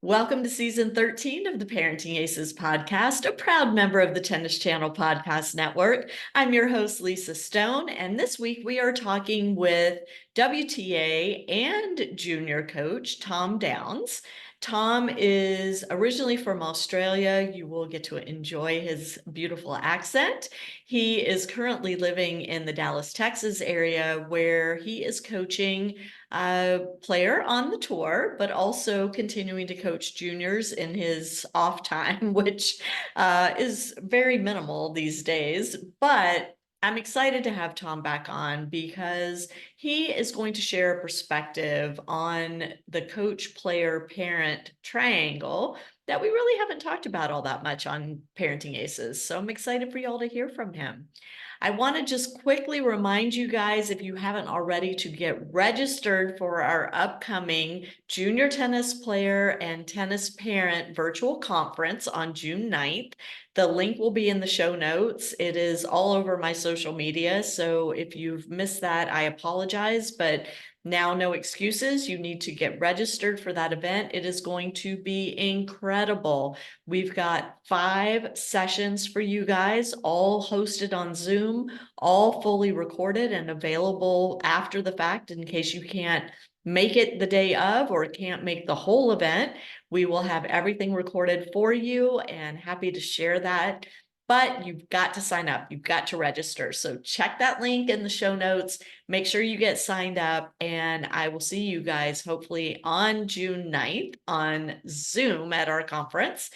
Welcome to season 13 of the Parenting Aces podcast, a proud member of the Tennis Channel Podcast Network. I'm your host, Lisa Stone, and this week we are talking with WTA and junior coach Tom Downs. Tom is originally from Australia. You will get to enjoy his beautiful accent. He is currently living in the Dallas, Texas area where he is coaching a player on the tour, but also continuing to coach juniors in his off time, which is very minimal these days. But I'm excited to have Tom back on because he is going to share a perspective on the coach, player, parent triangle that we really haven't talked about all that much on Parenting Aces. So I'm excited for y'all to hear from him. I want to just quickly remind you guys, if you haven't already, to get registered for our upcoming Junior Tennis Player and Tennis Parent Virtual Conference on June 9th. The link will be in the show notes. It is all over my social media, so if you've missed that, I apologize, but now, no excuses. You need to get registered for that event. It is going to be incredible. We've got 5 sessions for you guys, all hosted on Zoom, all fully recorded and available after the fact in case you can't make it the day of or can't make the whole event. We will have everything recorded for you and happy to share that. But you've got to sign up. You've got to register. So check that link in the show notes. Make sure you get signed up, and I will see you guys hopefully on June 9th on Zoom at our conference.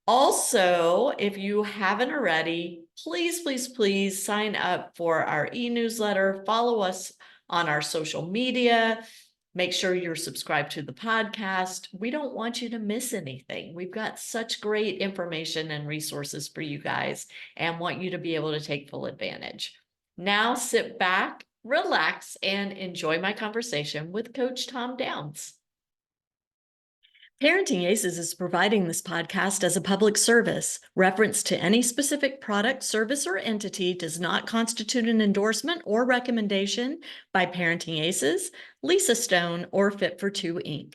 Also, if you haven't already, please sign up for our e-newsletter. Follow us on our social media. Make sure you're subscribed to the podcast. We don't want you to miss anything. We've got such great information and resources for you guys and want you to be able to take full advantage. Now sit back, relax, and enjoy my conversation with Coach Tom Downs. Parenting Aces is providing this podcast as a public service. Reference to any specific product, service, or entity does not constitute an endorsement or recommendation by Parenting Aces, Lisa Stone, or Fit for Two Inc.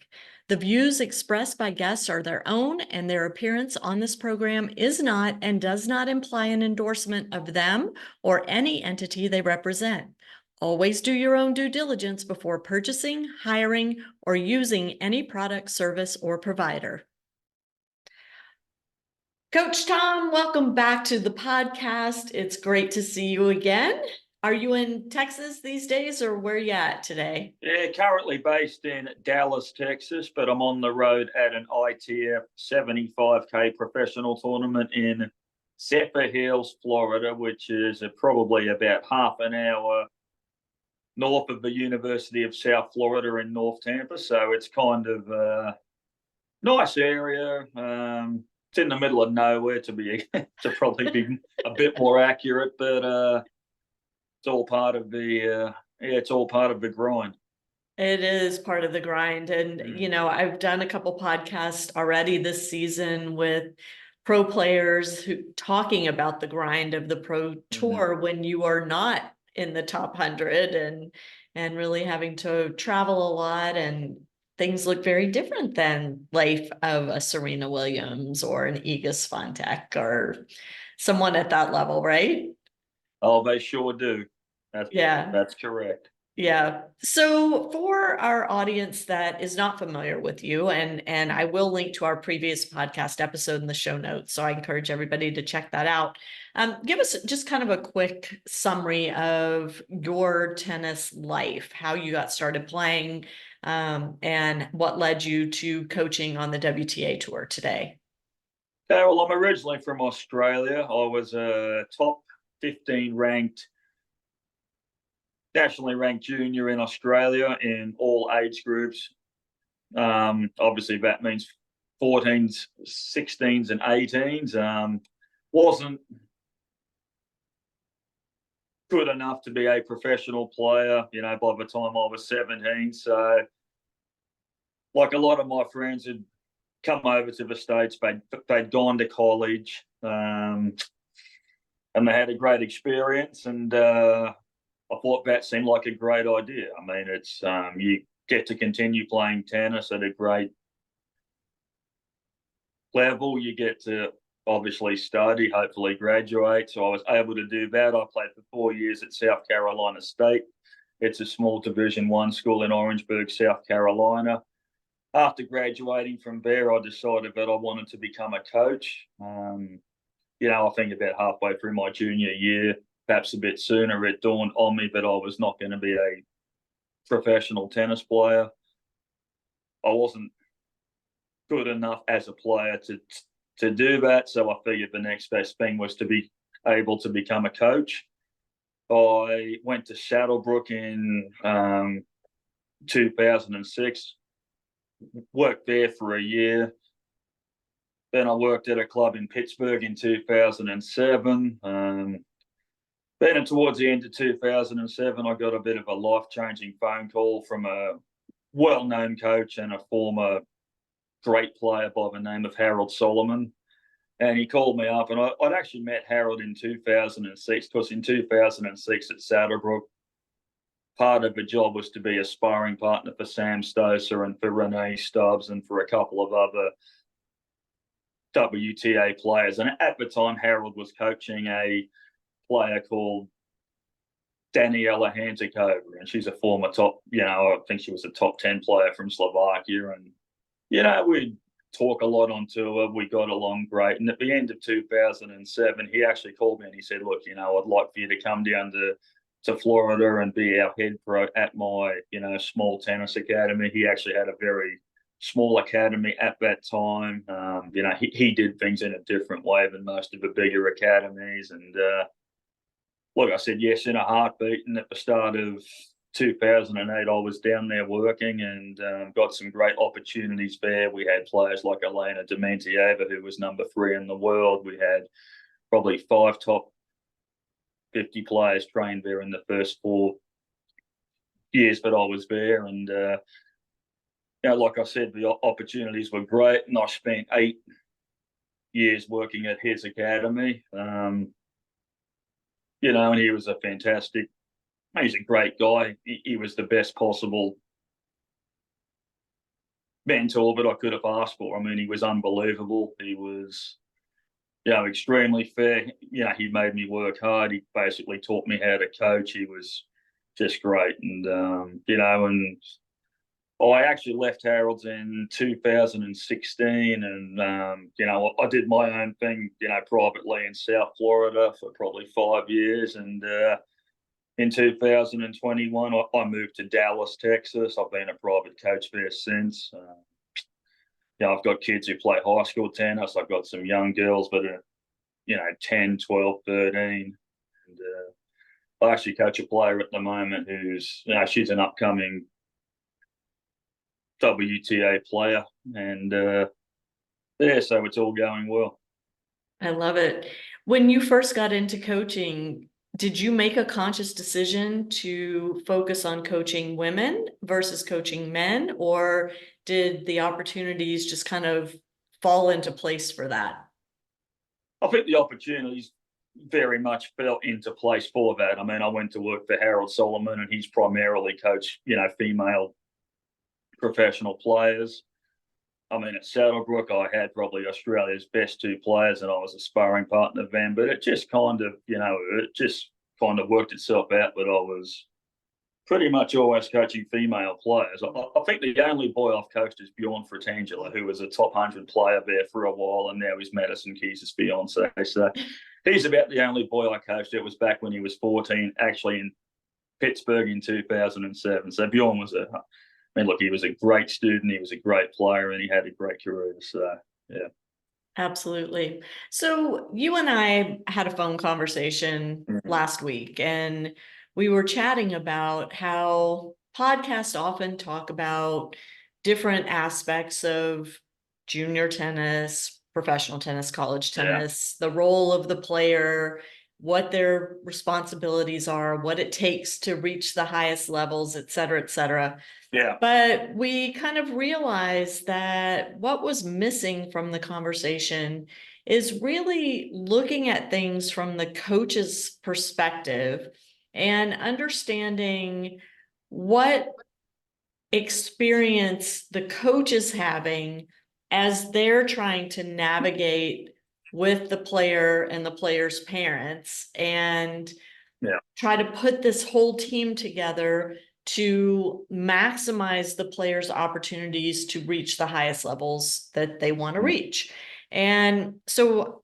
The views expressed by guests are their own, and their appearance on this program is not and does not imply an endorsement of them or any entity they represent. Always do your own due diligence before purchasing, hiring, or using any product, service, or provider. Coach Tom, welcome back to the podcast. It's great to see you again. Are you in Texas these days, or where are you at today? Yeah, currently based in Dallas, Texas, but I'm on the road at an ITF 75K professional tournament in Zephyr Hills, Florida, which is probably about half an hour north of the University of South Florida in North Tampa. So it's kind of a nice area. It's in the middle of nowhere to probably be a bit more accurate, but it's all part of it's all part of the grind. It is part of the grind. And, you know, I've done a couple podcasts already this season with pro players who talking about the grind of the pro tour when you are not in the top 100 and really having to travel a lot, and things look very different than life of a Serena Williams or an Iga Swiatek or someone at that level, right? Oh, they sure do. That's correct. Yeah. So for our audience that is not familiar with you, and I will link to our previous podcast episode in the show notes, so I encourage everybody to check that out. Give us just kind of a quick summary of your tennis life, how you got started playing, and what led you to coaching on the WTA tour today. Okay, well, I'm originally from Australia. I was a top 15 ranked nationally ranked junior in Australia in all age groups. Obviously, that means 14s, 16s, and 18s. Wasn't good enough to be a professional player, you know, by the time I was 17. So, like a lot of my friends had come over to the States, they'd gone to college, and they had a great experience, and I thought that seemed like a great idea. I mean, it's you get to continue playing tennis at a great level, you get to obviously study, hopefully graduate. So I was able to do that. I played for 4 years at South Carolina State. It's a small Division I school in Orangeburg, South Carolina. After graduating from there, I decided that I wanted to become a coach. I think about halfway through my junior year, perhaps a bit sooner, it dawned on me that I was not going to be a professional tennis player. I wasn't good enough as a player to do that, so I figured the next best thing was to be able to become a coach. I went to Saddlebrook in 2006, worked there for a year. Then I worked at a club in Pittsburgh in 2007. Then towards the end of 2007, I got a bit of a life-changing phone call from a well-known coach and a former great player by the name of Harold Solomon. And he called me up, and I'd actually met Harold in 2006, because in 2006 at Saddlebrook, part of the job was to be a sparring partner for Sam Stosur and for Renae Stubbs and for a couple of other WTA players. And at the time, Harold was coaching a player called Daniela Hanzikova, and she's a former top, I think she was a top 10 player from Slovakia. And, we'd talk a lot on tour. We got along great. And at the end of 2007, he actually called me and he said, look, I'd like for you to come down to Florida and be our head pro at my, small tennis academy. He actually had a very small academy at that time. He did things in a different way than most of the bigger academies. And look, I said yes in a heartbeat. And at the start of 2008, I was down there working and got some great opportunities there. We had players like Elena Dementieva, who was number 3 in the world. We had probably 5 top 50 players trained there in the first 4 years that I was there. And, like I said, the opportunities were great. And I spent 8 years working at his academy. And he was a fantastic, he's a great guy. He was the best possible mentor that I could have asked for. I mean, he was unbelievable. He was, extremely fair. He made me work hard. He basically taught me how to coach. He was just great. And, and I actually left Harold's in 2016, and I did my own thing, privately in South Florida for probably 5 years, and in 2021 I moved to Dallas, Texas. I've been a private coach there since. I've got kids who play high school tennis. I've got some young girls that are 10, 12, 13, and I actually coach a player at the moment who's she's an upcoming WTA player, and so it's all going well. I love it. When you first got into coaching, did you make a conscious decision to focus on coaching women versus coaching men, or did the opportunities just kind of fall into place for that? I think the opportunities very much fell into place for that. I mean, I went to work for Harold Solomon, and he's primarily coached, female professional players. I mean, at Saddlebrook, I had probably Australia's best 2 players, and I was a sparring partner of them. But it just kind of, worked itself out. But I was pretty much always coaching female players. I think the only boy I've coached is Bjorn Fratangela, who was a top 100 player there for a while, and now he's Madison Keys' fiance. So he's about the only boy I coached. It was back when he was 14, actually in Pittsburgh in 2007. So Bjorn was he was a great student, he was a great player, and he had a great career. So, yeah. Absolutely. So you and I had a phone conversation last week, and we were chatting about how podcasts often talk about different aspects of junior tennis, professional tennis, college tennis, the role of the player, what their responsibilities are, what it takes to reach the highest levels, et cetera, et cetera. Yeah. But we kind of realized that what was missing from the conversation is really looking at things from the coach's perspective and understanding what experience the coach is having as they're trying to navigate with the player and the player's parents and try to put this whole team together to maximize the player's opportunities to reach the highest levels that they want to reach. And so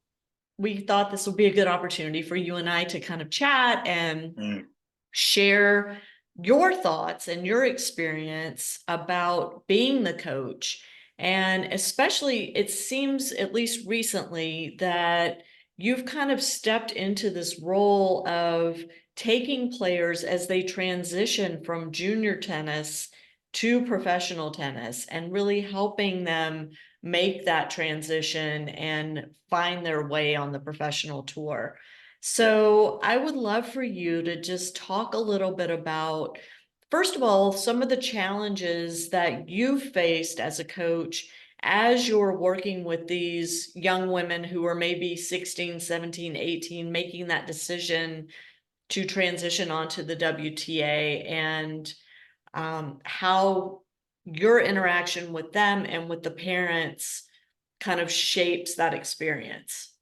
we thought this would be a good opportunity for you and I to kind of chat and share your thoughts and your experience about being the coach. And especially, it seems, at least recently, that you've kind of stepped into this role of taking players as they transition from junior tennis to professional tennis and really helping them make that transition and find their way on the professional tour. So I would love for you to just talk a little bit about, first of all, some of the challenges that you've faced as a coach as you're working with these young women who are maybe 16, 17, 18, making that decision to transition onto the WTA, and how your interaction with them and with the parents kind of shapes that experience.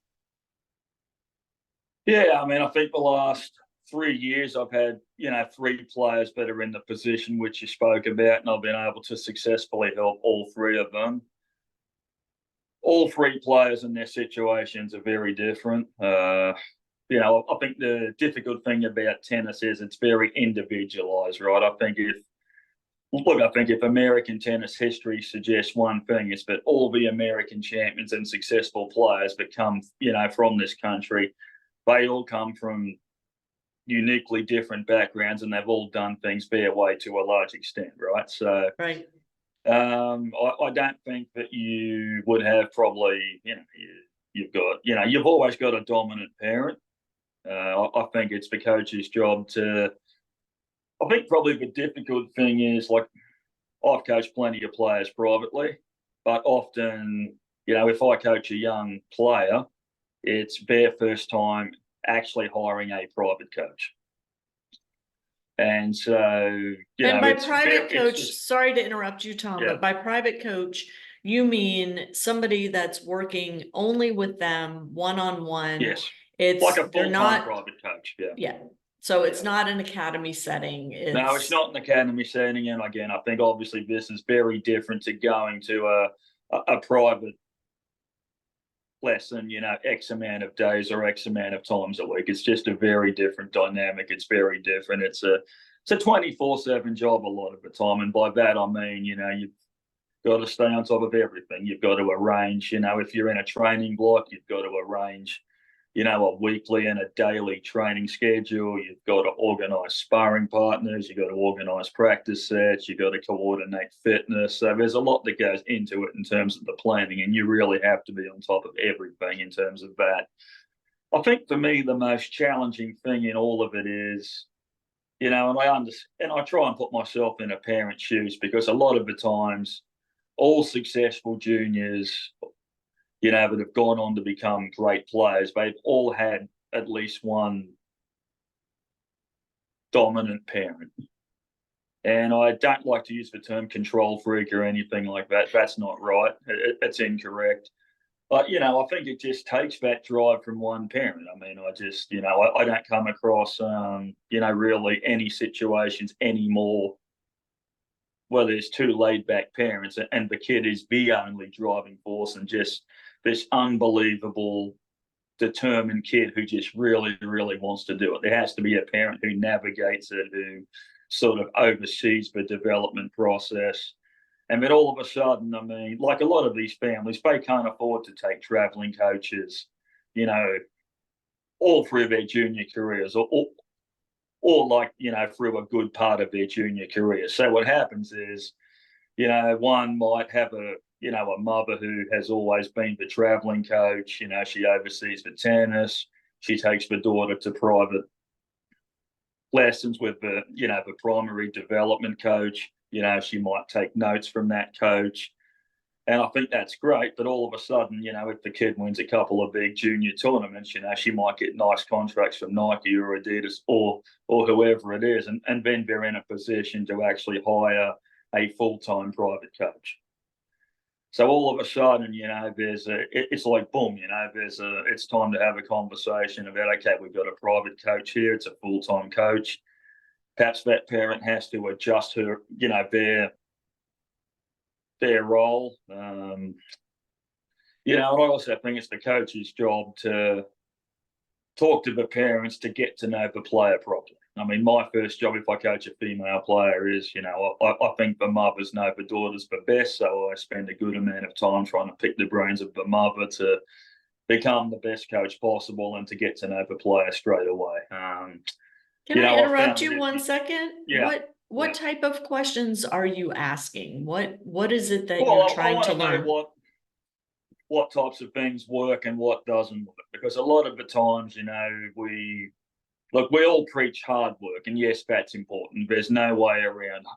Yeah, I mean, I think the last 3 years I've had, 3 players that are in the position which you spoke about, and I've been able to successfully help all 3 of them. All 3 players in their situations are very different. I think the difficult thing about tennis is it's very individualized, right? I think if American tennis history suggests one thing, it's that all the American champions and successful players that come, from this country, they all come from uniquely different backgrounds, and they've all done things their way to a large extent, right? So, right. I don't think that you would have probably, you've always got a dominant parent. I think it's the coach's job to. I think probably the difficult thing is, like, I've coached plenty of players privately, but often, if I coach a young player, it's their first time actually hiring a private coach. And so, and by private coach, sorry to interrupt you, Tom, but by private coach, you mean somebody that's working only with them one-on-one. Yes. It's like a full-time private coach. Yeah. So it's not an academy setting. No, it's not an academy setting. And again, I think obviously this is very different to going to a private lesson, X amount of days or X amount of times a week. It's just a very different dynamic. It's very different. It's a 24/7 job a lot of the time. And by that, I mean, you've got to stay on top of everything. You've got to arrange, if you're in a training block, you've got to arrange, a weekly and a daily training schedule. You've got to organise sparring partners. You've got to organise practice sets. You've got to coordinate fitness. So there's a lot that goes into it in terms of the planning, and you really have to be on top of everything in terms of that. I think for me, the most challenging thing in all of it is, and I try and put myself in a parent's shoes, because a lot of the times, all successful juniors, that have gone on to become great players, they've all had at least one dominant parent. And I don't like to use the term control freak or anything like that. That's not right. It's incorrect. But, I think it just takes that drive from one parent. I mean, I don't come across, really any situations anymore where there's 2 laid-back parents and the kid is the only driving force, and just this unbelievable, determined kid who just really, really wants to do it. There has to be a parent who navigates it, who sort of oversees the development process. And then all of a sudden, I mean, like a lot of these families, they can't afford to take traveling coaches, all through their junior careers, or like, through a good part of their junior career. So what happens is, one might have a mother who has always been the traveling coach. She oversees the tennis. She takes the daughter to private lessons with the primary development coach. She might take notes from that coach. And I think that's great. But all of a sudden, if the kid wins a couple of big junior tournaments, she might get nice contracts from Nike or Adidas or whoever it is. And then they're in a position to actually hire a full-time private coach. So all of a sudden, it's like boom, it's time to have a conversation about, okay, we've got a private coach here. It's a full-time coach. Perhaps that parent has to adjust their role. And I also think it's the coach's job to talk to the parents to get to know the player properly. I mean, my first job, if I coach a female player, is, I think the mothers know the daughters the best. So I spend a good amount of time trying to pick the brains of the mother to become the best coach possible and to get to know the player straight away. Can I interrupt you 1 second? Yeah. What type of questions are you asking? What is it that Well, you're I trying want to to know learn? what types of things work and what doesn't work, because a lot of the times, we all preach hard work, and yes, that's important. There's no way around,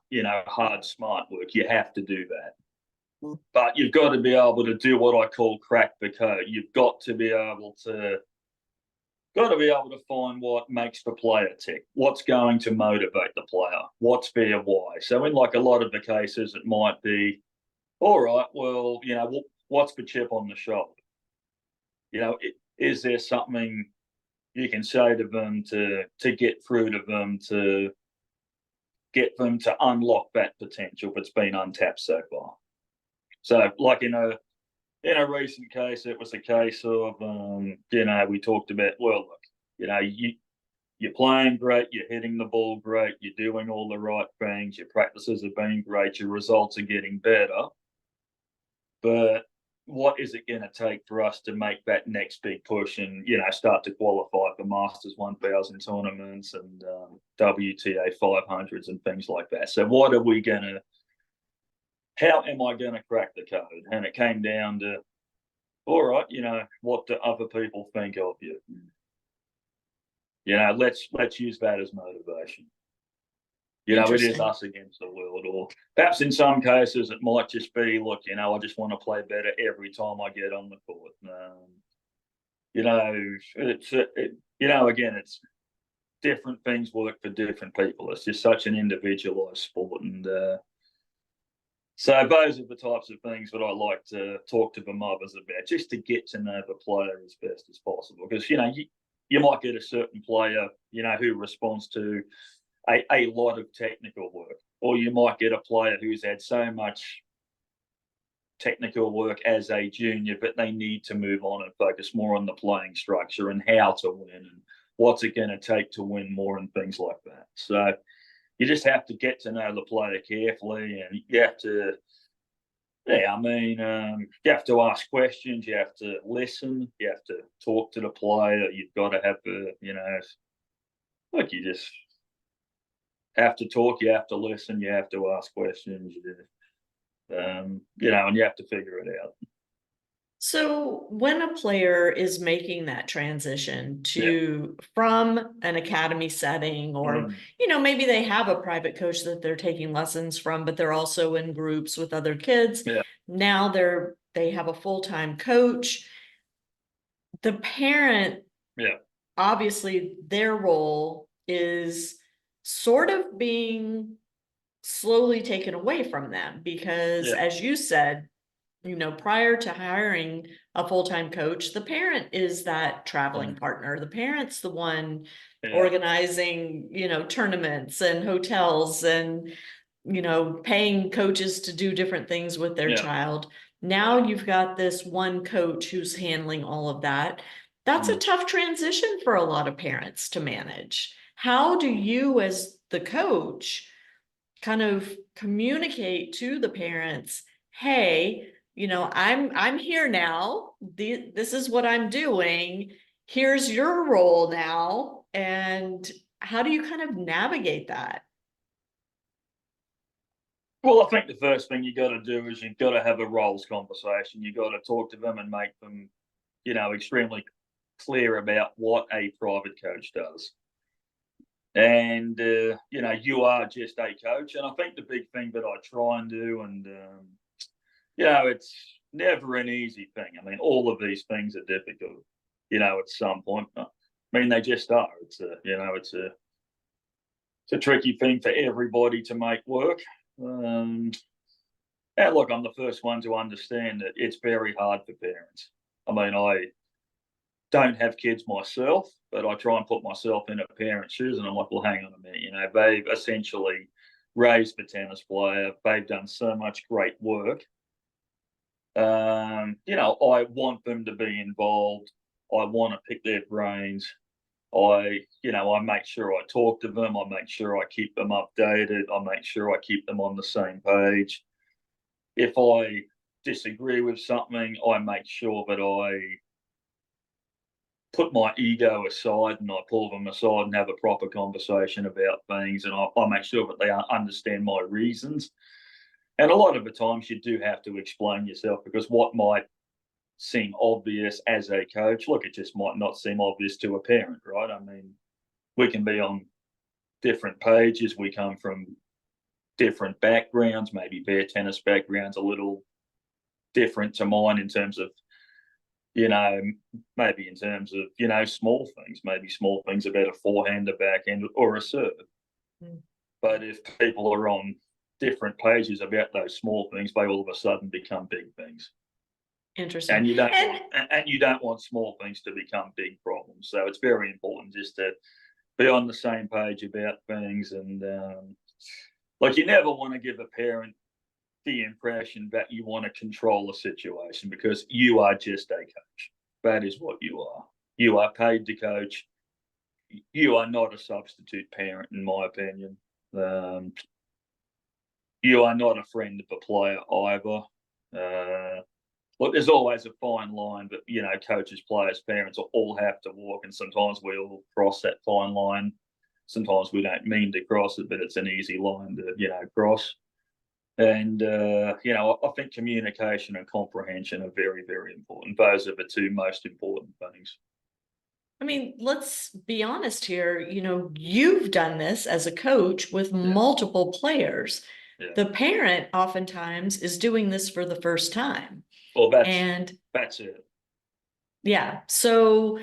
hard, smart work. You have to do that. But you've got to be able to do what I call crack the code. You've got to be able to find what makes the player tick, what's going to motivate the player, what's their why. So in like a lot of the cases, it might be, all right, well, what's the chip on the shoulder? Is there something you can say to them to get through to them, to get them to unlock that potential that's been untapped so far? So like in a recent case, it was a case of, we talked about, well, look, you're playing great, you're hitting the ball great, you're doing all the right things, your practices are being great, your results are getting better. But what is it going to take for us to make that next big push and, start to qualify for Masters 1000 tournaments and WTA 500s and things like that? So how am I going to crack the code? And it came down to, all right, what do other people think of you? Let's use that as motivation. It is us against the world, or perhaps in some cases it might just be, look, I just want to play better every time I get on the court. Again, it's different things work for different people. It's just such an individualized sport, and so those are the types of things that I like to talk to the mothers about, just to get to know the player as best as possible. Because you might get a certain player, who responds to a lot of technical work, or you might get a player who's had so much technical work as a junior, but they need to move on and focus more on the playing structure and how to win and what's it going to take to win more and things like that. So you just have to get to know the player carefully, and you have to, you have to ask questions, you have to listen, you have to talk to the player, you've got to have you just have to talk, you have to listen, you have to ask questions, and you have to figure it out. So when a player is making that transition from an academy setting, or, maybe they have a private coach that they're taking lessons from, but they're also in groups with other kids. Yeah. Now they have a full-time coach. The parent, obviously their role is sort of being slowly taken away from them, because as you said, prior to hiring a full-time coach, the parent is that traveling partner. The parent's the one organizing, tournaments and hotels and, paying coaches to do different things with their child. Now you've got this one coach who's handling all of that. That's a tough transition for a lot of parents to manage. How do you, as the coach, kind of communicate to the parents, hey, I'm here now. This is what I'm doing. Here's your role now. And how do you kind of navigate that? Well, I think the first thing you got to do is you've got to have a roles conversation. You got to talk to them and make them, extremely clear about what a private coach does. And, you are just a coach. And I think the big thing that I try and do, and, it's never an easy thing. I mean, all of these things are difficult, at some point. I mean, they just are. It's a tricky thing for everybody to make work. And look, I'm the first one to understand that it's very hard for parents. I mean, I don't have kids myself, but I try and put myself in a parent's shoes, and I'm like, well, hang on a minute, they've essentially raised the tennis player. They've done so much great work. I want them to be involved. I want to pick their brains. I make sure I talk to them. I make sure I keep them updated. I make sure I keep them on the same page. If I disagree with something, I make sure that I put my ego aside and I pull them aside and have a proper conversation about things. And I make sure that they understand my reasons. And a lot of the times you do have to explain yourself, because what might seem obvious as a coach, look, it just might not seem obvious to a parent, right? I mean, we can be on different pages. We come from different backgrounds. Maybe their tennis background's a little different to mine in terms of, maybe in terms of, small things, maybe small things about a forehand, a backhand, or a serve. Mm. But if people are on different pages about those small things, they all of a sudden become big things. Interesting. And you don't want small things to become big problems. So it's very important just to be on the same page about things. And you never want to give a parent the impression that you want to control a situation, because you are just a coach. That is what you are. You are paid to coach. You are not a substitute parent, in my opinion. You are not a friend of the player either. Look, there's always a fine line, but coaches, players, parents all have to walk, and sometimes we all cross that fine line. Sometimes we don't mean to cross it, but it's an easy line to cross. And I think communication and comprehension are very, very important. Those are the two most important things. I mean, let's be honest here. You've done this as a coach with multiple players. Yeah. The parent oftentimes is doing this for the first time. Well, that's it. Yeah. So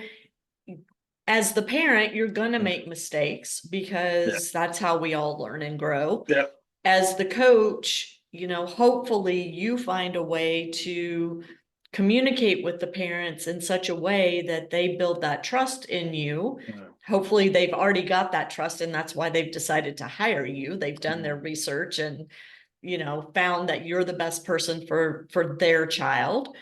as the parent, you're going to make mistakes, because that's how we all learn and grow. Yeah. As the coach, hopefully you find a way to communicate with the parents in such a way that they build that trust in you. Yeah. Hopefully they've already got that trust, and that's why they've decided to hire you. They've done their research and found that you're the best person for their child.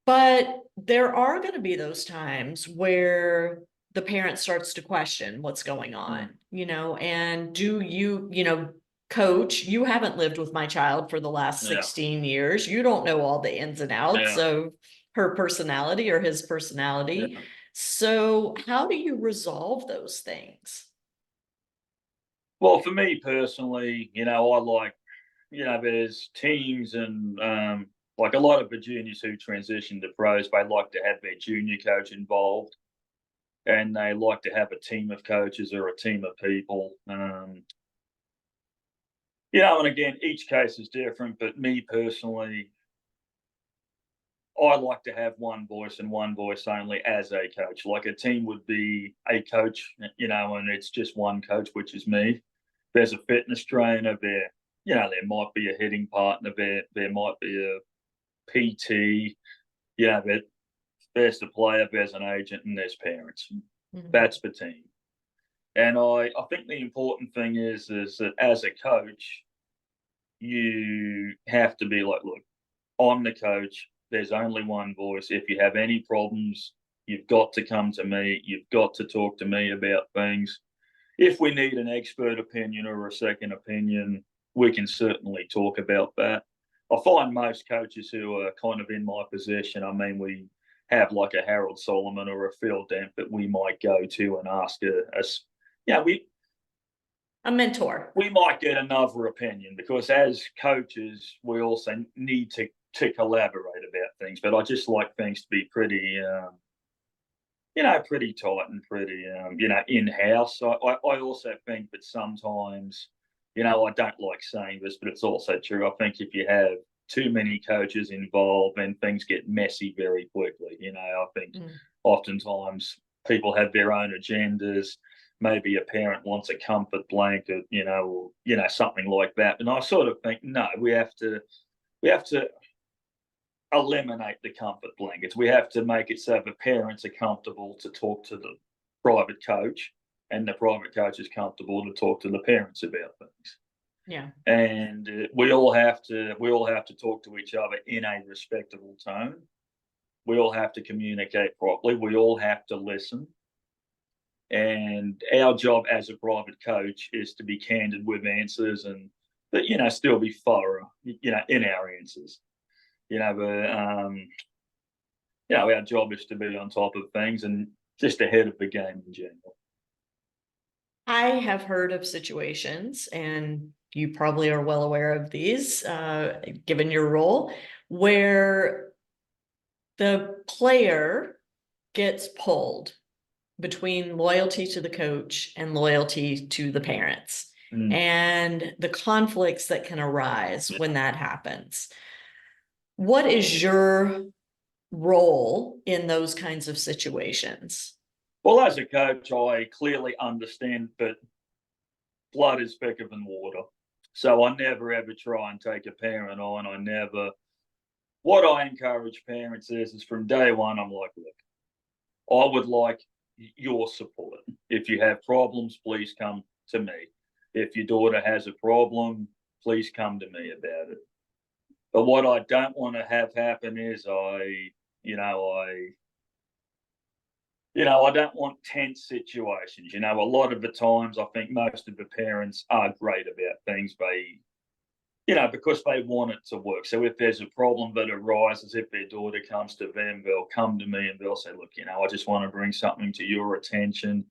But there are going to be those times where the parent starts to question what's going on, and do you, coach, you haven't lived with my child for the last 16 years. You don't know all the ins and outs of her personality or his personality. Yeah. So how do you resolve those things? Well, for me personally, I like, there's teams and like a lot of the juniors who transition to pros, they like to have their junior coach involved, and they like to have a team of coaches or a team of people. And again, each case is different, but me personally, I like to have one voice and one voice only as a coach. Like a team would be a coach, and it's just one coach, which is me. There's a fitness trainer there. There might be a hitting partner there. There might be a PT. There's the player, there's an agent, and there's parents. Mm-hmm. That's the team. And I think the important thing is that as a coach, you have to be like, look, I'm the coach. There's only one voice. If you have any problems, you've got to come to me. You've got to talk to me about things. If we need an expert opinion or a second opinion, we can certainly talk about that. I find most coaches who are kind of in my position, I mean, we have like a Harold Solomon or a Phil Dent that we might go to and ask a mentor. We might get another opinion, because as coaches, we also need to collaborate about things. But I just like things to be pretty, pretty tight and pretty, in-house. I also think that sometimes, I don't like saying this, but it's also true. I think if you have too many coaches involved, then things get messy very quickly. I think oftentimes people have their own agendas. maybe a parent wants a comfort blanket, or, something like that. And I sort of think, no, we have to eliminate the comfort blankets. We have to make it so the parents are comfortable to talk to the private coach, and the private coach is comfortable to talk to the parents about things. Yeah. And we all have to talk to each other in a respectable tone. We all have to communicate properly. We all have to listen. And our job as a private coach is to be candid with answers, but still be thorough, in our answers. Our job is to be on top of things and just ahead of the game in general. I have heard of situations, and you probably are well aware of these, given your role, where the player gets pulled between loyalty to the coach and loyalty to the parents, and the conflicts that can arise when that happens. What is your role in those kinds of situations? Well, as a coach, I clearly understand that blood is thicker than water. So I never ever try and take a parent on. What I encourage parents is from day one, I'm like, look, I would like your support. If you have problems, please come to me. If your daughter has a problem, please come to me about it. But what I don't want to have happen is I don't want tense situations. A lot of the times I think most of the parents are great about things. Because they want it to work. So if there's a problem that arises, if their daughter comes to them, they'll come to me and they'll say, look, I just want to bring something to your attention.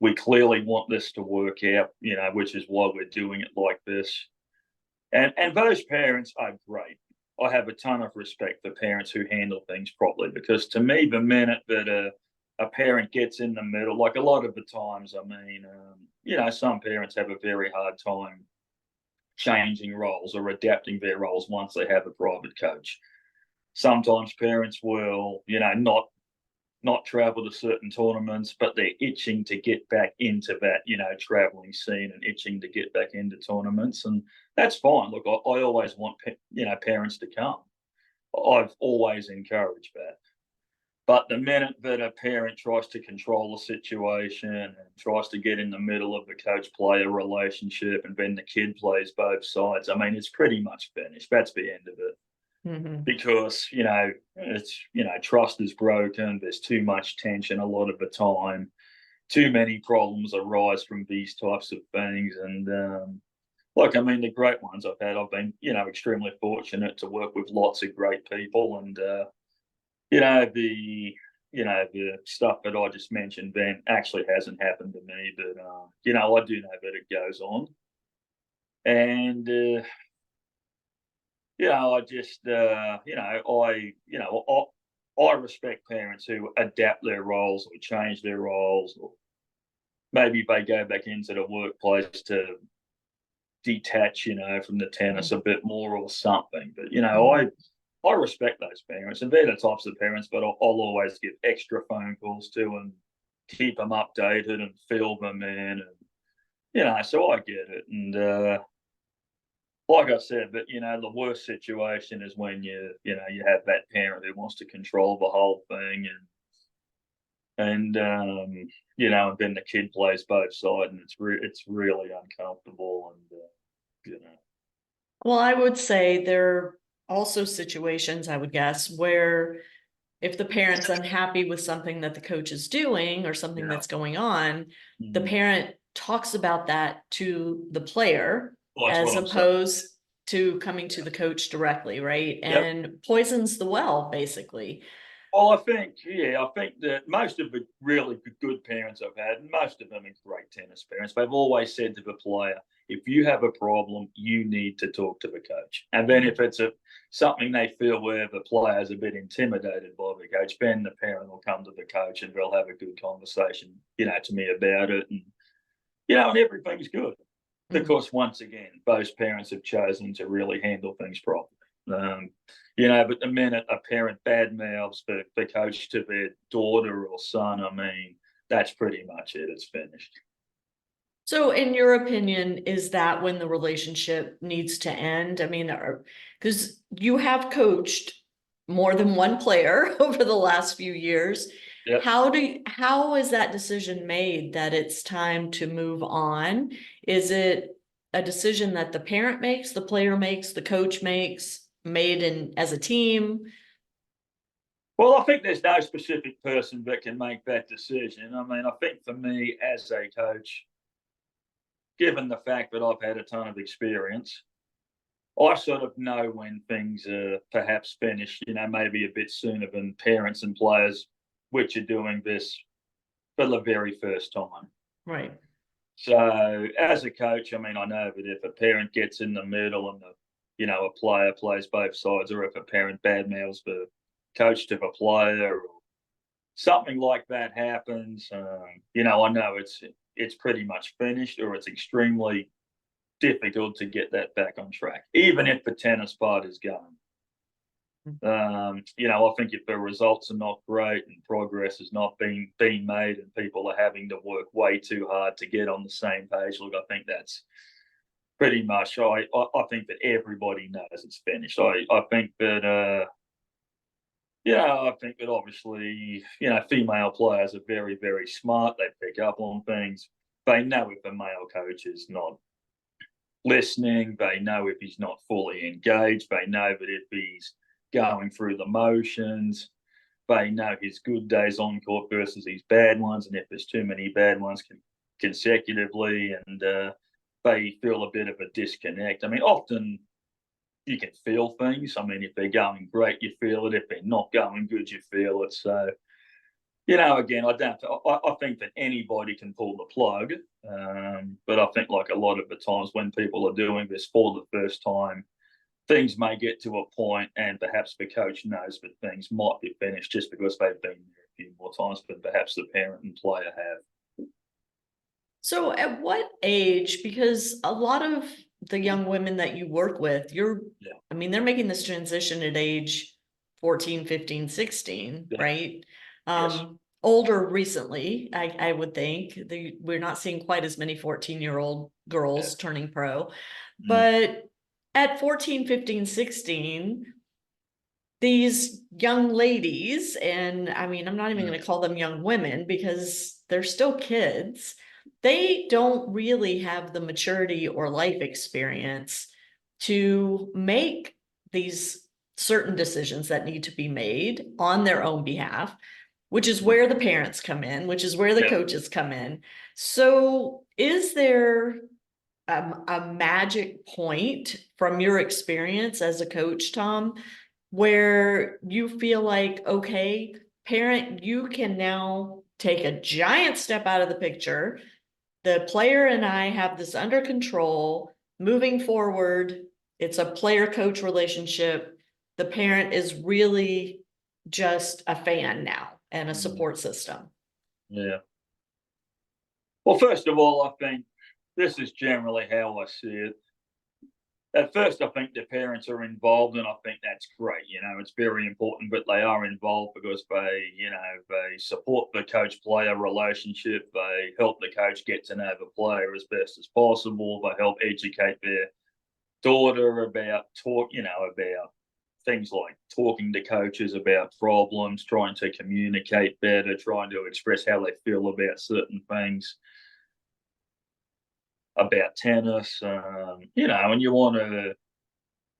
We clearly want this to work out, which is why we're doing it like this. And those parents are great. I have a ton of respect for parents who handle things properly, because to me, the minute that a parent gets in the middle, like a lot of the times, some parents have a very hard time changing roles or adapting their roles once they have a private coach. Sometimes parents will, not travel to certain tournaments, but they're itching to get back into that, traveling scene, and itching to get back into tournaments. And that's fine. Look, I always want, parents to come. I've always encouraged that. But the minute that a parent tries to control a situation and tries to get in the middle of the coach-player relationship, and then the kid plays both sides, it's pretty much finished. That's the end of it. Mm-hmm. Because, it's, trust is broken. There's too much tension a lot of the time. Too many problems arise from these types of things. And, the great ones I've had, I've been, extremely fortunate to work with lots of great people. And, the stuff that I just mentioned then actually hasn't happened to me, but I do know that it goes on. And I respect parents who adapt their roles or change their roles, or maybe they go back into the workplace to detach, from the tennis a bit more or something. But I respect those parents, and they're the types of parents that I'll always give extra phone calls to and keep them updated and fill them in. And, so I get it. And, like I said, but, the worst situation is when you have that parent who wants to control the whole thing, and and then the kid plays both sides, and it's really uncomfortable. And, Well, I would say there are also situations, I would guess, where if the parent's unhappy with something that the coach is doing or something that's going on, the parent talks about that to the player, as opposed to coming to the coach directly, right? Yep. And poisons the well, basically. Well, I think that most of the really good parents I've had, and most of them are great tennis parents, they've always said to the player, if you have a problem, you need to talk to the coach. And then if it's something they feel where the player's a bit intimidated by the coach, then the parent will come to the coach and they'll have a good conversation, to me about it. And, and everything's good. Because once again, those parents have chosen to really handle things properly. But the minute a parent badmouths the coach to their daughter or son, that's pretty much it. It's finished. So in your opinion, is that when the relationship needs to end? I mean, because you have coached more than one player over the last few years. Yep. How is that decision made that it's time to move on? Is it a decision that the parent makes, the player makes, the coach makes, made in as a team? Well, I think there's no specific person that can make that decision. I mean, I think for me as a coach, given the fact that I've had a ton of experience, I sort of know when things are perhaps finished, maybe a bit sooner than parents and players, which are doing this for the very first time. Right. So as a coach, I mean, I know that if a parent gets in the middle and a player plays both sides, or if a parent badmouths the coach to the player, or something like that happens, I know it's pretty much finished, or it's extremely difficult to get that back on track, even if the tennis part is going. I think if the results are not great and progress is not being made and people are having to work way too hard to get on the same page, look, I think that's pretty much, I think that everybody knows it's finished. I think that, I think that obviously, female players are very, very smart. They pick up on things. They know if a male coach is not listening. They know if he's not fully engaged. They know that if he's going through the motions, they know his good days on court versus his bad ones, and if there's too many bad ones consecutively, and they feel a bit of a disconnect. I mean, often you can feel things. I mean, if they're going great, you feel it. If they're not going good, you feel it. So, again, I think that anybody can pull the plug, but I think like a lot of the times when people are doing this for the first time, things may get to a point, and perhaps the coach knows that things might be finished just because they've been there a few more times than perhaps the parent and player have. So at what age, because a lot of the young women that you work with, I mean, they're making this transition at age 14, 15, 16, Yeah. right? Yes. Older recently, I would think. We're not seeing quite as many 14-year-old girls turning pro. But at 14, 15, 16, these young ladies, and I mean, I'm not even going to call them young women because they're still kids. They don't really have the maturity or life experience to make these certain decisions that need to be made on their own behalf, which is where the parents come in, which is where the coaches come in. So is there a magic point from your experience as a coach, Tom, where you feel like, okay, parent, you can now take a giant step out of the picture. The player and I have this under control. Moving forward, it's a player-coach relationship. The parent is really just a fan now and a support system. Yeah. Well, first of all, I think this is generally how I see it. At first, I think the parents are involved, and I think that's great. It's very important that they are involved because they support the coach-player relationship. They help the coach get to know the player as best as possible. They help educate their daughter about about things like talking to coaches about problems, trying to communicate better, trying to express how they feel about certain things, about tennis, and you want to,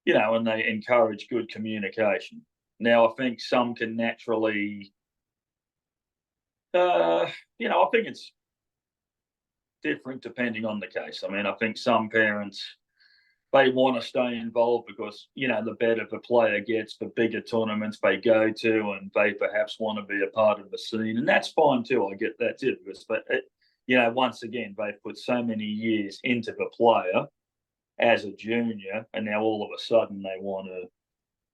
and they encourage good communication. Now, I think some can naturally, I think it's different depending on the case. I mean, I think some parents, they want to stay involved because, the better the player gets, the bigger tournaments they go to, and they perhaps want to be a part of the scene. And that's fine too. I get that too. But once again, they've put so many years into the player as a junior, and now all of a sudden they want to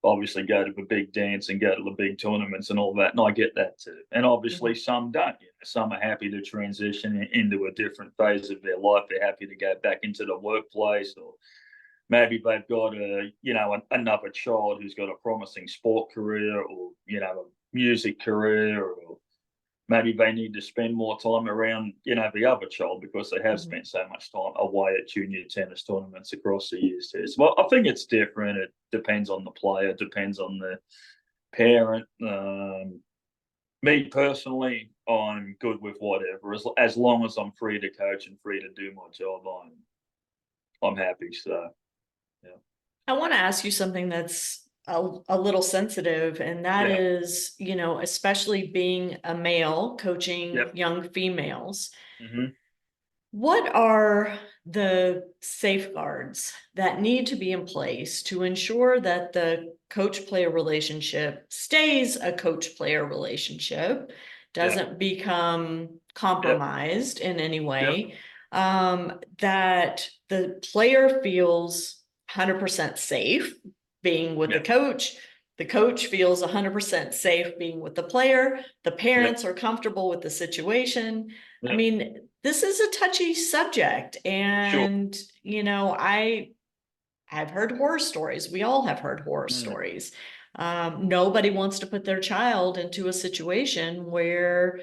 obviously go to the big dance and go to the big tournaments and all that. And I get that too. And obviously some don't. Some are happy to transition into a different phase of their life. They're happy to go back into the workplace, or maybe they've got another child who's got a promising sport career, or a music career, or maybe they need to spend more time around, the other child because they have spent so much time away at junior tennis tournaments across the years too. So I think it's different. It depends on the player, depends on the parent. Me personally, I'm good with whatever. As long as I'm free to coach and free to do my job, I'm happy. So, yeah. I want to ask you something that's a little sensitive, and that is, especially being a male coaching young females. What are the safeguards that need to be in place to ensure that the coach-player relationship stays a coach-player relationship, doesn't become compromised in any way, that the player feels 100% safe being with the coach feels 100% safe being with the player, the parents are comfortable with the situation. I mean, this is a touchy subject, and I've heard horror stories. We all have heard horror stories. Nobody wants to put their child into a situation where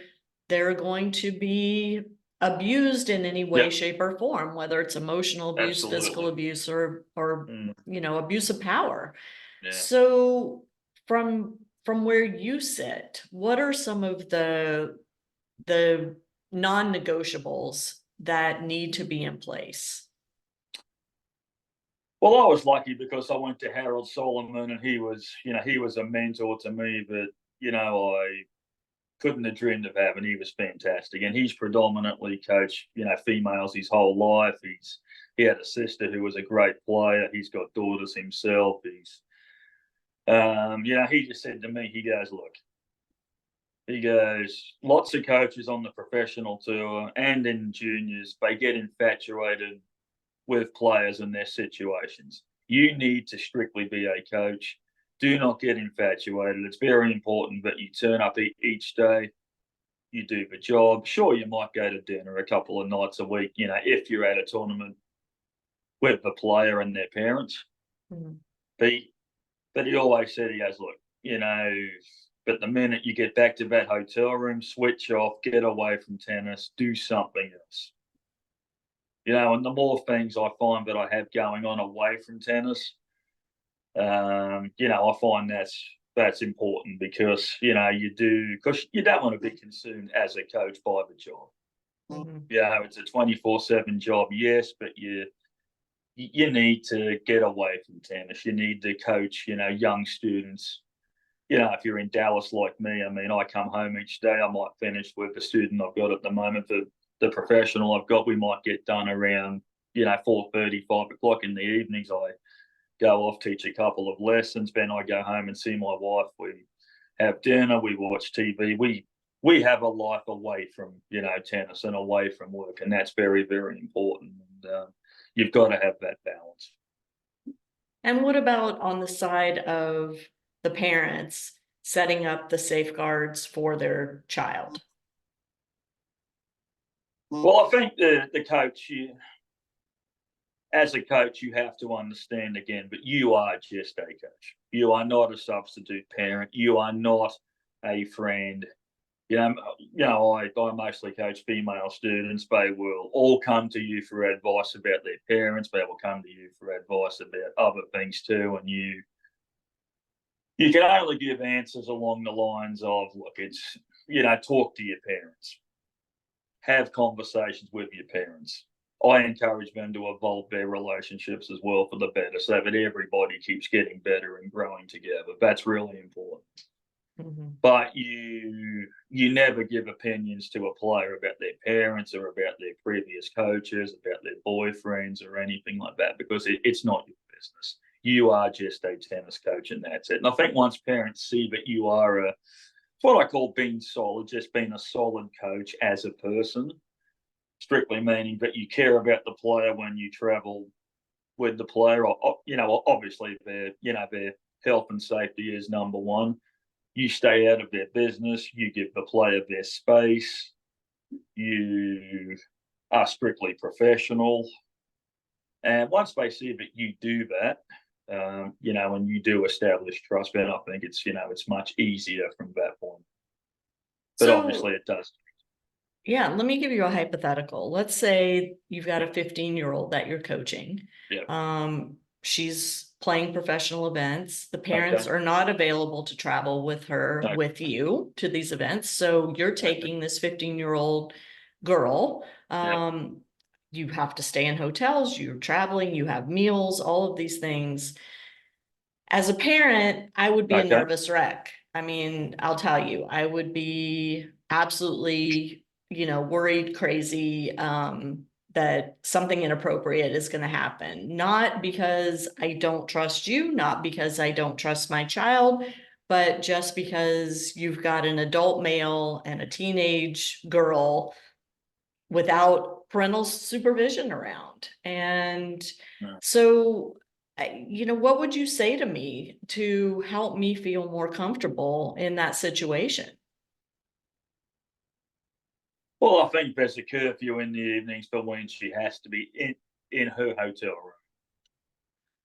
they're going to be abused in any way, shape, or form, whether it's emotional abuse, physical abuse, or abuse of power. So from where you sit, what are some of the non-negotiables that need to be in place? Well, I was lucky because I went to Harold Solomon, and he was a mentor to me that, I couldn't have dreamed of having. He was fantastic. And he's predominantly coached, females his whole life. He had a sister who was a great player. He's got daughters himself. He just said to me, he goes, lots of coaches on the professional tour and in juniors, they get infatuated with players and their situations. You need to strictly be a coach. Do not get infatuated. It's very important that you turn up each day, you do the job. Sure, you might go to dinner a couple of nights a week, if you're at a tournament with the player and their parents. But he always said, he goes, look, but the minute you get back to that hotel room, switch off, get away from tennis, do something else. And the more things I find that I have going on away from tennis, I find that's important because, you don't want to be consumed as a coach by the job. It's a 24/7 job, yes, but you need to get away from tennis. You need to coach, young students. If you're in Dallas like me, I come home each day. I might finish with the student I've got at the moment. The professional I've got, we might get done around, 4:30, 5 o'clock in the evenings. I go off, teach a couple of lessons. Then I go home and see my wife. We have dinner. We watch TV. We have a life away from, tennis and away from work. And that's very, very important. And you've got to have that balance. And what about on the side of the parents setting up the safeguards for their child? Well, I think the coach, as a coach, you have to understand again, but you are just a coach. You are not a substitute parent. You are not a friend. I mostly coach female students. They will all come to you for advice about their parents. They will come to you for advice about other things too. And you can only give answers along the lines of, look, it's, talk to your parents. Have conversations with your parents. I encourage them to evolve their relationships as well for the better, so that everybody keeps getting better and growing together. That's really important. But you never give opinions to a player about their parents or about their previous coaches, about their boyfriends or anything like that, because it's not your business. You are just a tennis coach, and that's it. And I think once parents see that you are what I call being solid, just being a solid coach as a person, strictly meaning that you care about the player when you travel with the player. Obviously their health and safety is number one. You stay out of their business. You give the player their space. You are strictly professional. And once they see that you do that, and you do establish trust, then I think it's much easier from that point. But So, obviously it does. yeah, let me give you a hypothetical. Let's say you've got a 15-year-old that you're coaching. Yeah. She's playing professional events. The parents Okay. are not available to travel with her, Okay. with you to these events. So you're taking this 15-year-old girl. Yeah. You have to stay in hotels, you're traveling, you have meals, all of these things. As a parent, I would be a Okay. nervous wreck. I mean, I'll tell you, I would be absolutely, worried, crazy, that something inappropriate is going to happen. Not because I don't trust you, not because I don't trust my child, but just because you've got an adult male and a teenage girl without parental supervision around. And Yeah. so, what would you say to me to help me feel more comfortable in that situation? Well, I think there's a curfew in the evenings for when she has to be in her hotel room.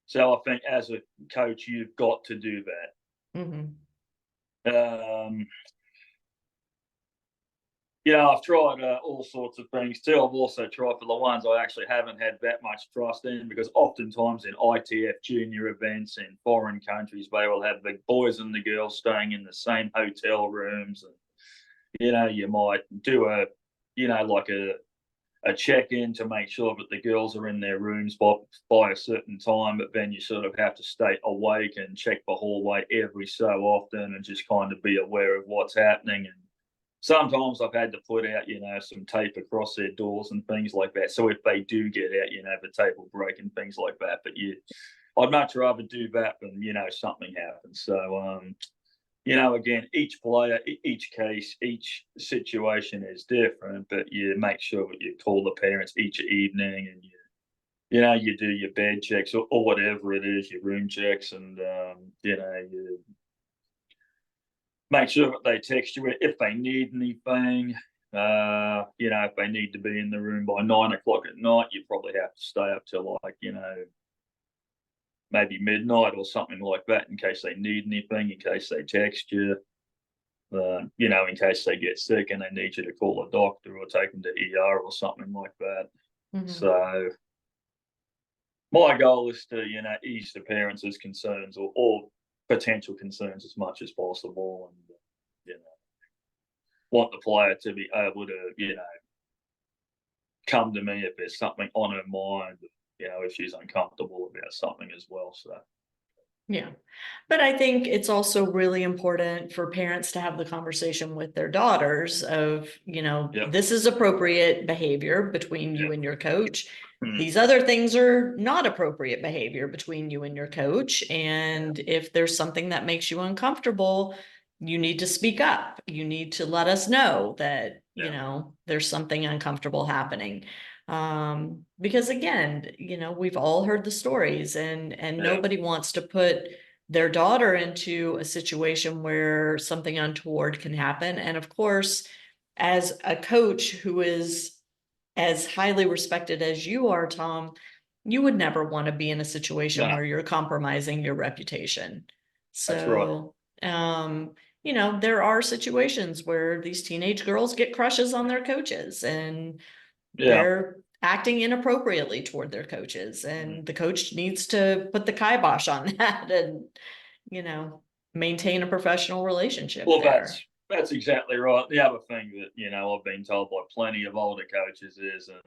So I think as a coach, you've got to do Mm-hmm. that. I've tried all sorts of things too. I've also tried for the ones I actually haven't had that much trust in, because oftentimes in ITF Junior events in foreign countries, they will have the boys and the girls staying in the same hotel rooms. And, you might do like a check-in to make sure that the girls are in their rooms by a certain time, but then you sort of have to stay awake and check the hallway every so often and just kind of be aware of what's happening. And sometimes I've had to put out, some tape across their doors and things like that. So if they do get out, the tape will break and things like that. But I'd much rather do that than, something happens. So, again, each player, each case, each situation is different, but you make sure that you call the parents each evening, and you do your bed checks, or whatever it is, your room checks, and, you make sure that they text you if they need anything. If they need to be in the room by 9 o'clock at night, you probably have to stay up till maybe midnight or something like that, in case they need anything, in case they text you, in case they get sick and they need you to call a doctor or take them to ER or something like that. Mm-hmm. So my goal is to, ease the parents' concerns, or potential concerns, as much as possible, and want the player to be able to, come to me if there's something on her mind, if she's uncomfortable about something as well. So Yeah. But I think it's also really important for parents to have the conversation with their daughters of, yep, this is appropriate behavior between you yep, and your coach. mm, These other things are not appropriate behavior between you and your coach. And if there's something that makes you uncomfortable, you need to speak up. You need to let us know that, yeah, there's something uncomfortable happening. Because again, we've all heard the stories, and yeah, nobody wants to put their daughter into a situation where something untoward can happen. And of course, as a coach who is as highly respected as you are, Tom, you would never want to be in a situation no, where you're compromising your reputation. that's right. So, there are situations where these teenage girls get crushes on their coaches, and Yeah, they're acting inappropriately toward their coaches, mm. and the coach needs to put the kibosh on that and, you know, maintain a professional relationship Well, there. that's exactly right. The other thing that I've been told by plenty of older coaches is, and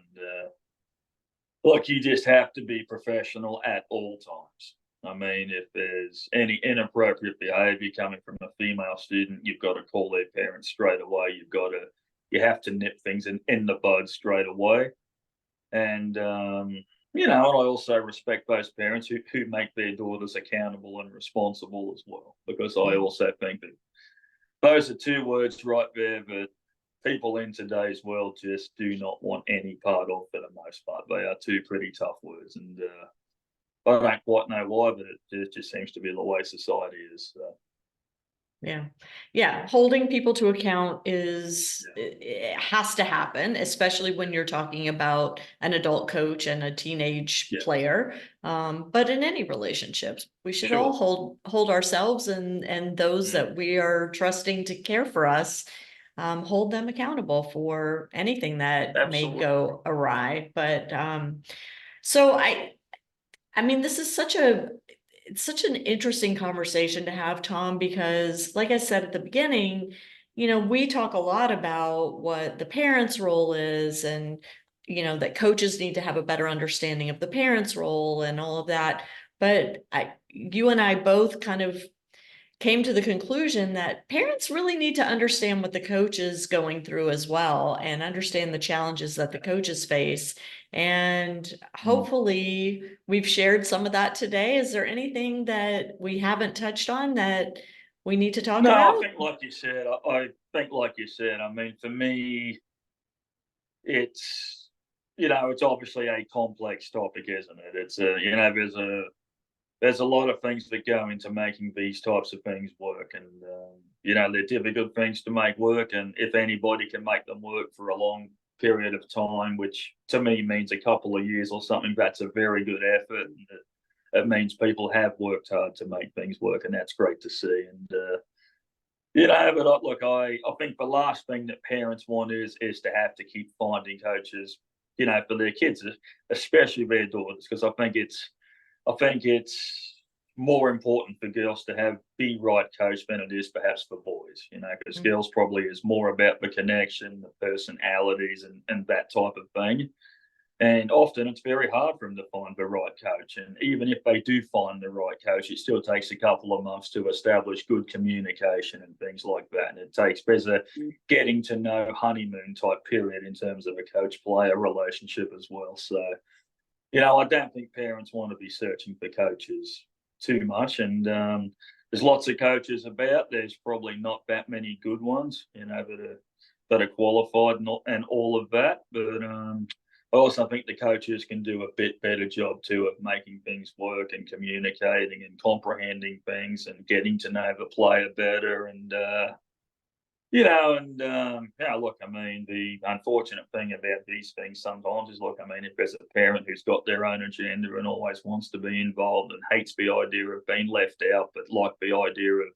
look, you just have to be professional at all times. I mean, if there's any inappropriate behavior coming from a female student, you've got to call their parents straight away. You have to nip things in the bud straight away. And, and I also respect those parents who make their daughters accountable and responsible as well, because I Mm. also think that those are two words right there that people in today's world just do not want any part of, for the most part. They are two pretty tough words, and I don't quite know why, but it just seems to be the way society is. So, Yeah. Yeah. Holding people to account yeah, it has to happen, especially when you're talking about an adult coach and a teenage yeah, player. But in any relationships, we should all sure, hold ourselves and those mm, that we are trusting to care for us hold them accountable for anything that may Absolutely. go awry. But so I mean, this is it's such an interesting conversation to have, Tom, because like I said at the beginning, we talk a lot about what the parents' role is, and, that coaches need to have a better understanding of the parents' role and all of that. But you and I both kind of came to the conclusion that parents really need to understand what the coach is going through as well, and understand the challenges that the coaches face. And hopefully we've shared some of that today. Is there anything that we haven't touched on that we need to talk No, I about? think like you said, I think like you said, I mean, for me, it's, it's obviously a complex topic, isn't it? It's there's a lot of things that go into making these types of things work, and they're difficult things to make work. And if anybody can make them work for a long period of time, which to me means a couple of years or something, that's a very good effort. And it means people have worked hard to make things work, and that's great to see. And but look, I think the last thing that parents want is to have to keep finding coaches, for their kids, especially their daughters, because I think it's more important for girls to have the right coach than it is perhaps for boys, because girls probably is more about the connection, the personalities, and that type of thing. And often it's very hard for them to find the right coach. And even if they do find the right coach, it still takes a couple of months to establish good communication and things like that. And there's a getting to know honeymoon type period in terms of a coach player relationship as well. So, I don't think parents want to be searching for coaches too much. And there's lots of coaches about. There's probably not that many good ones, that are qualified and all of that. But I also think the coaches can do a bit better job too of making things work and communicating and comprehending things and getting to know the player better. And look, I mean, the unfortunate thing about these things sometimes is, look, I mean, if there's a parent who's got their own agenda and always wants to be involved and hates the idea of being left out, but like the idea of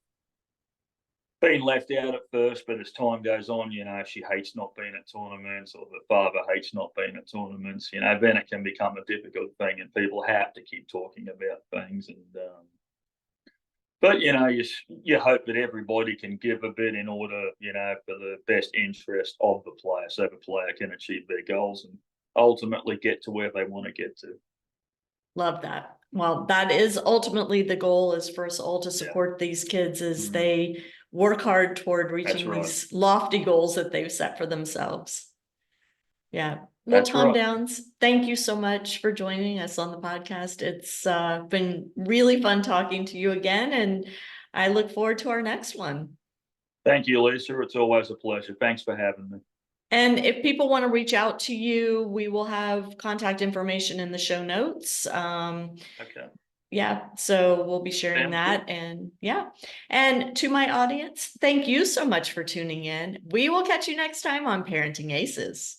being left out at first, but as time goes on, she hates not being at tournaments, or the father hates not being at tournaments, then it can become a difficult thing, and people have to keep talking about things. And but you hope that everybody can give a bit in order, for the best interest of the player, so the player can achieve their goals and ultimately get to where they want to get to. Love that. Well, that is ultimately the goal, is for us all to support these kids as they work hard toward reaching these lofty goals that they've set for themselves. Yeah. Well, Tom Downs, thank you so much for joining us on the podcast. It's been really fun talking to you again, and I look forward to our next one. Thank you, Lisa. It's always a pleasure. Thanks for having me. And if people want to reach out to you, we will have contact information in the show notes. Okay. Yeah, so we'll be sharing that. And and to my audience, thank you so much for tuning in. We will catch you next time on Parenting Aces.